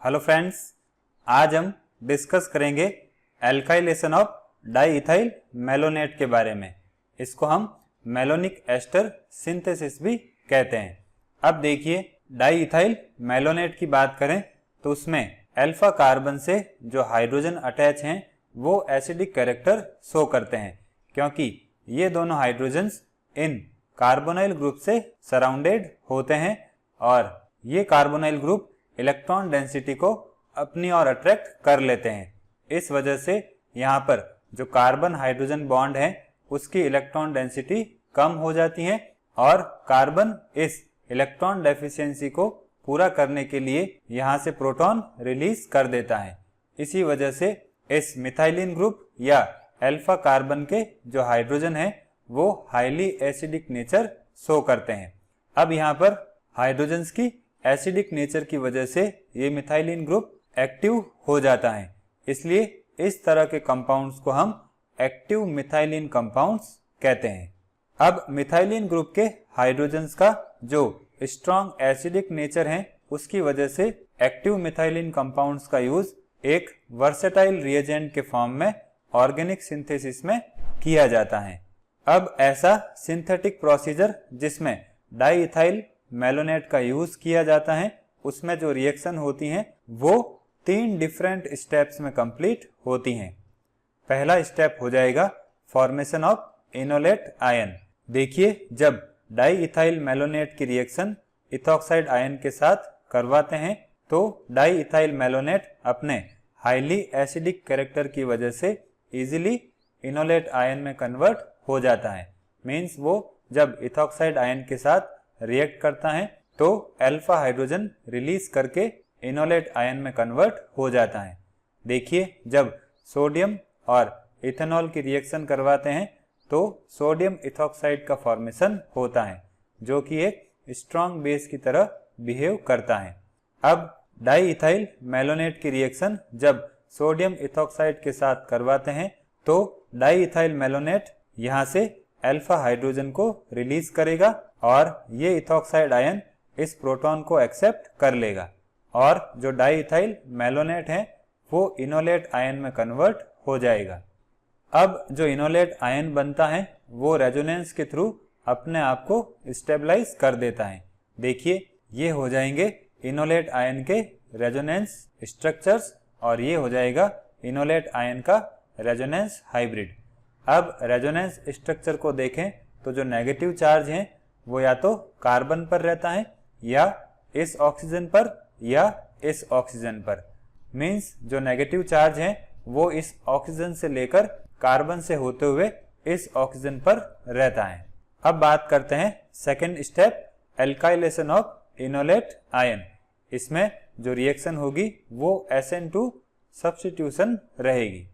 Hello friends, आज हम discuss करेंगे एल्काइलेशन ऑफ डाईइथाइल मैलोनेट के बारे में। इसको हम मैलोनिक एस्टर सिंथेसिस भी कहते हैं। अब देखिए, डाईइथाइल मैलोनेट की बात करें तो उसमें अल्फा कार्बन से जो हाइड्रोजन अटैच हैं वो एसिडिक कैरेक्टर शो करते हैं, क्योंकि ये दोनों हाइड्रोजन्स इन कार्बोनाइल ग्रुप से सराउंडेड होते हैं और ये कार्बोनाइल ग्रुप इलेक्ट्रॉन डेंसिटी को अपनी ओर अट्रैक्ट कर लेते हैं। इस वजह से यहाँ पर जो कार्बन हाइड्रोजन बॉन्ड है उसकी इलेक्ट्रॉन डेंसिटी कम हो जाती है और कार्बन इस इलेक्ट्रॉन डेफिशिएंसी को पूरा करने के लिए यहाँ से प्रोटॉन रिलीज कर देता है। इसी वजह से इस मिथाइलिन ग्रुप या अल्फा कार्बन के जो हाइड्रोजन है वो हाईली एसिडिक नेचर शो करते हैं। अब यहाँ पर हाइड्रोजन्स की एसिडिक नेचर की वजह से ये मिथाइलिन ग्रुप एक्टिव हो जाता है, इसलिए इस तरह के कंपाउंड्स को हम एक्टिव मिथाइलिन कंपाउंड्स कहते हैं। अब मिथाइलिन ग्रुप के हाइड्रोजन्स का जो स्ट्रॉन्ग एसिडिक नेचर है उसकी वजह से एक्टिव मिथाइलिन कंपाउंड्स का यूज एक वर्सेटाइल रिएजेंट के फॉर्म में ऑर्गेनिक सिंथेसिस में किया जाता है। अब ऐसा सिंथेटिक प्रोसीजर जिसमें डाईइथाइल मैलोनेट का यूज किया जाता है उसमें जो रिएक्शन होती हैं वो 3 डिफरेंट स्टेप्स में कंप्लीट होती हैं। पहला स्टेप हो जाएगा फॉर्मेशन ऑफ इनोलेट आयन। देखिए, जब डाईइथाइल मैलोनेट की रिएक्शन इथॉक्साइड आयन के साथ करवाते हैं तो डाईइथाइल मैलोनेट अपने हाईली एसिडिक कैरेक्टर की वजह से इजीली इनोलेट आयन में कन्वर्ट हो जाता है। मीन्स वो जब इथॉक्साइड आयन के साथ रिएक्ट करता है तो अल्फा हाइड्रोजन रिलीज करके इनोलेट आयन में कन्वर्ट हो जाता है। देखिए, जब सोडियम और इथेनॉल की रिएक्शन करवाते हैं तो सोडियम इथॉक्साइड का फॉर्मेशन होता है जो कि एक स्ट्रॉन्ग बेस की तरह बिहेव करता है। अब डाईइथाइल मैलोनेट की रिएक्शन जब सोडियम इथॉक्साइड के साथ करवाते हैं तो डाईइथाइल मैलोनेट यहाँ से अल्फा हाइड्रोजन को रिलीज करेगा और ये इथॉक्साइड आयन इस प्रोटॉन को एक्सेप्ट कर लेगा और जो डाईइथाइल मैलोनेट है वो इनोलेट आयन में कन्वर्ट हो जाएगा। अब जो इनोलेट आयन बनता है वो रेजोनेंस के थ्रू अपने आप को स्टेबलाइज कर देता है। देखिए, ये हो जाएंगे इनोलेट आयन के रेजोनेंस स्ट्रक्चर्स और ये हो जाएगा इनोलेट आयन का रेजोनेंस हाइब्रिड। अब रेजोनेंस स्ट्रक्चर को देखें तो जो नेगेटिव चार्ज है वो या तो कार्बन पर रहता है या इस ऑक्सीजन पर या इस ऑक्सीजन पर। मीन्स जो नेगेटिव चार्ज है वो इस ऑक्सीजन से लेकर कार्बन से होते हुए इस ऑक्सीजन पर रहता है। अब बात करते हैं second step, alkylation of enolate ion. इसमें जो रिएक्शन होगी वो SN2 सब्स्टिट्यूशन रहेगी।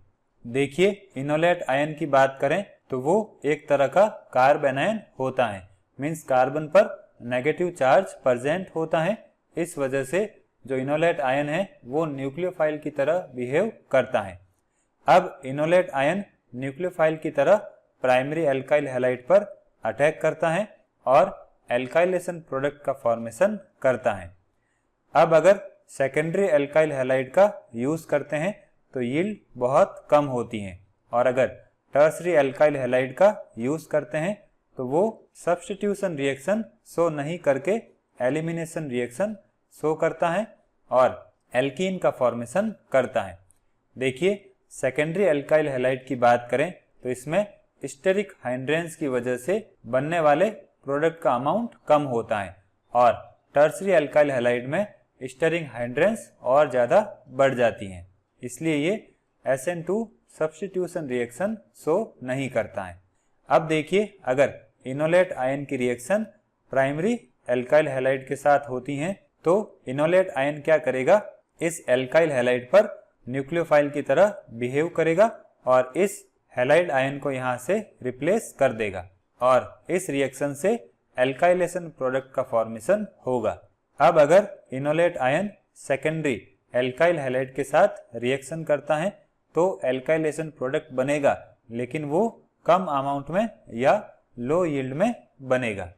देखिए, इनोलेट आयन की बात करें तो वो एक तरह का कार्बेनायन होता है। मीन्स कार्बन पर नेगेटिव चार्ज प्रेजेंट होता है। इस वजह से जो इनोलेट आयन है वो न्यूक्लियोफाइल की तरह बिहेव करता है। अब इनोलेट आयन न्यूक्लियोफाइल की तरह प्राइमरी एल्काइल हैलाइड पर अटैक करता है और एल्काइलेशन प्रोडक्ट का फॉर्मेशन करता है। अब अगर सेकेंडरी एल्काइल हैलाइड का यूज करते हैं तो यील्ड बहुत कम होती है और अगर टर्सरी एल्काइल हैलाइड का यूज करते हैं तो वो सब्स्टिट्यूशन रिएक्शन शो नहीं करके एलिमिनेशन रिएक्शन शो करता है और एल्कीन का फॉर्मेशन करता है। देखिए, सेकेंडरी एल्काइल हैलाइड की बात करें तो इसमें स्टेरिक हाइड्रेंस की वजह से बनने वाले प्रोडक्ट का अमाउंट कम होता है और टर्सरी एल्काइल हैलाइड में स्टेरिक हाइड्रेंस और ज़्यादा बढ़ जाती हैं, इसलिए ये SN2 सब्स्टिट्यूशन रिएक्शन शो नहीं करता है। अब देखिए, अगर इनोलेट आयन की रिएक्शन प्राइमरी एल्काइल हैलाइड के साथ होती हैं तो इनोलेट आयन क्या करेगा, इस एल्काइल हैलाइड पर न्यूक्लियोफाइल की तरह बिहेव करेगा और इस हैलाइड आयन को यहाँ से रिप्लेस कर देगा और इस रिएक्शन से एल्काइलेशन प्रोडक्ट का फॉर्मेशन होगा। अब अगर enolate ion secondary alkyl halide के साथ रिएक्शन करता है तो एल्काइलेशन प्रोडक्ट बनेगा, लेकिन वो कम अमाउंट में या लो यील्ड में बनेगा।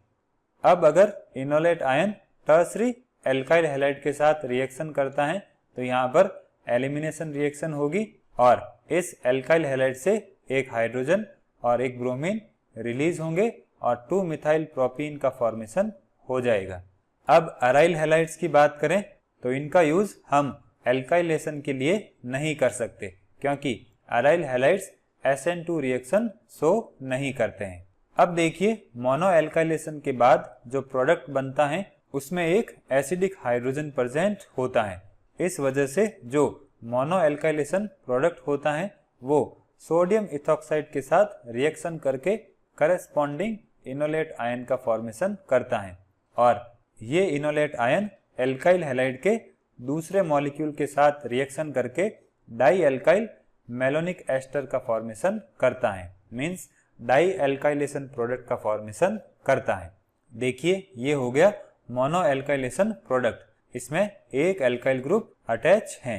अब अगर enolate ion tertiary alkyl halide के साथ रिएक्शन करता है तो यहाँ पर एलिमिनेशन रिएक्शन होगी और इस एल्काइल हैलाइड से एक हाइड्रोजन और एक ब्रोमीन रिलीज होंगे और 2 मिथाइल प्रोपीन का फॉर्मेशन हो जाएगा। अब अराइल हैलाइड्स की बात करें तो इनका यूज हम एल्काइलेशन के लिए नहीं कर सकते, क्योंकि aryl halides SN2 reaction show नहीं करते हैं। अब देखिए, मोनो एल्काइलेशन के बाद जो प्रोडक्ट बनता है उसमें एक एसिडिक हाइड्रोजन प्रेजेंट होता है। इस वजह से जो मोनो एल्काइलेशन प्रोडक्ट होता है वो सोडियम इथॉक्साइड के साथ रिएक्शन करके करस्पॉन्डिंग इनोलेट आयन का फॉर्मेशन करता है और ये इनोलेट आयन एल्काइल हैलाइड के दूसरे मॉलिक्यूल के साथ रिएक्शन करके डाई एल्काइल मेलोनिक एस्टर का फॉर्मेशन करता है, मीन्स डाई एल्काइलेशन प्रोडक्ट का फॉर्मेशन करता है। देखिए, ये हो गया मोनो एल्काइलेशन प्रोडक्ट। इसमें एक एल्काइल ग्रुप अटैच है,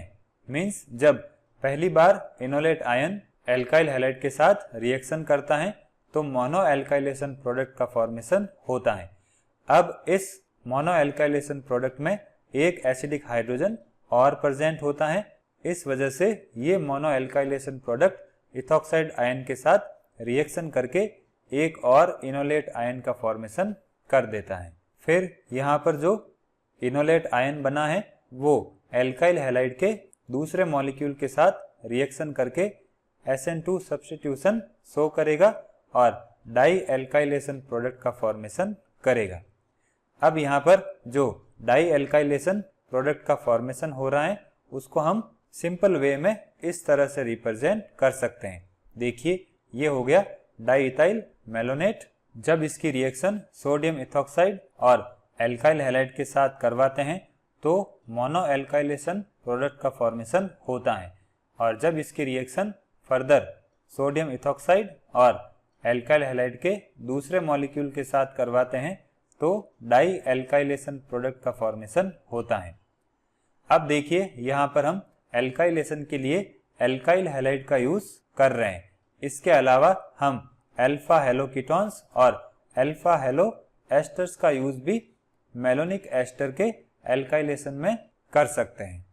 मीन्स जब पहली बार इनोलेट आयन एल्काइल हैलाइड के साथ रिएक्शन करता है तो मोनो एल्काइलेशन प्रोडक्ट का फॉर्मेशन होता है। अब इस मोनो एल्काइलेशन प्रोडक्ट में एक एसिडिक हाइड्रोजन और प्रेजेंट होता है। इस वजह से ये mono alkylation product ethoxide ion के साथ रिएक्शन करके एक और इनोलेट आयन का फॉर्मेशन कर देता है। फिर यहाँ पर जो इनोलेट आयन बना है वो एल्काइल हैलाइड के दूसरे मॉलिक्यूल के साथ रिएक्शन करके SN2 सब्स्टिट्यूशन शो करेगा और डाई एल्काइलेशन प्रोडक्ट का फॉर्मेशन करेगा। अब यहाँ पर जो डाई एल्काइलेशन प्रोडक्ट का फॉर्मेशन हो रहा है उसको हम सिंपल वे में इस तरह से रिप्रेजेंट कर सकते हैं। देखिए, ये हो गया डाई इथाइल मेलोनेट। जब इसकी रिएक्शन सोडियम इथॉक्साइड और एल्काइल हैलाइड के साथ करवाते हैं तो मोनो एल्काइलेशन प्रोडक्ट का फॉर्मेशन होता है और जब इसकी रिएक्शन फर्दर सोडियम इथॉक्साइड और एल्काइल हैलाइड के दूसरे मॉलिक्यूल के साथ करवाते हैं तो डाई एल्काइलेशन प्रोडक्ट का फॉर्मेशन होता है। अब देखिए, यहाँ पर हम एल्काइलेशन के लिए एल्काइल हैलाइड का यूज कर रहे हैं। इसके अलावा हम अल्फा हेलो कीटोन्स और अल्फा हेलो एस्टर्स का यूज भी मेलोनिक एस्टर के एल्काइलेशन में कर सकते हैं।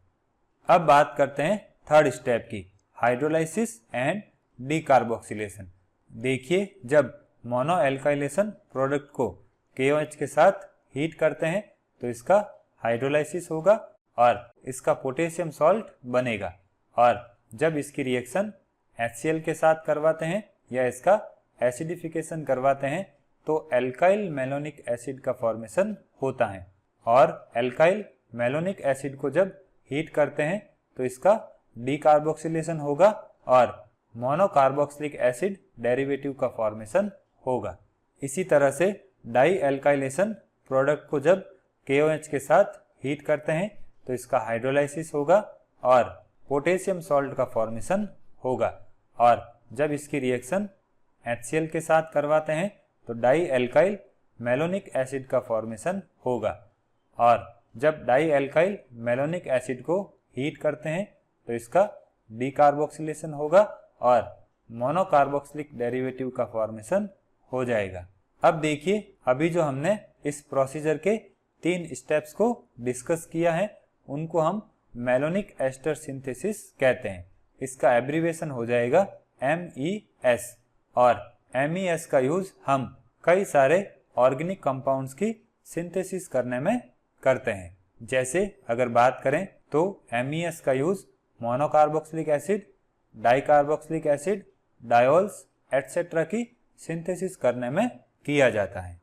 अब बात करते हैं थर्ड स्टेप की, हाइड्रोलाइसिस एंड डीकार्बोक्सिलेशन। देखिए, जब मोनो एल्काइलेशन प्रोडक्ट को KOH के साथ हीट करते हैं तो इसका हाइड्रोलाइसिस होगा और इसका पोटेशियम सॉल्ट बनेगा और जब इसकी रिएक्शन HCl के साथ करवाते हैं या इसका एसिडिफिकेशन करवाते हैं तो एल्काइल मेलोनिक एसिड का फॉर्मेशन होता है और एल्काइल मेलोनिक एसिड को जब हीट करते हैं तो इसका डीकार्बोक्सिलेशन होगा और मोनोकार्बोक्सिलिक एसिड डेरिवेटिव का फॉर्मेशन होगा। इसी तरह से डाई एल्काइलेशन प्रोडक्ट को जब KOH के साथ हीट करते हैं तो इसका हाइड्रोलाइसिस होगा और पोटेशियम सॉल्ट का फॉर्मेशन होगा और जब इसकी रिएक्शन HCl के साथ करवाते हैं तो डाई एल्काइल मेलोनिक एसिड का फॉर्मेशन होगा और जब डाई एल्काइल मेलोनिक एसिड को हीट करते हैं तो इसका डीकार्बोक्सिलेशन होगा और मोनोकार्बोक्सिलिक डेरिवेटिव का फॉर्मेशन हो जाएगा। अब देखिए, अभी जो हमने इस प्रोसीजर के 3 स्टेप्स को डिस्कस किया है उनको हम मेलोनिक एस्टर सिंथेसिस कहते हैं। इसका एब्रीवेशन हो जाएगा MES और MES का यूज हम कई सारे ऑर्गेनिक कंपाउंड्स की सिंथेसिस करने में करते हैं। जैसे अगर बात करें तो MES का use monocarboxylic acid, dicarboxylic acid, diols etcetera की सिंथेसिस करने में किया जाता है।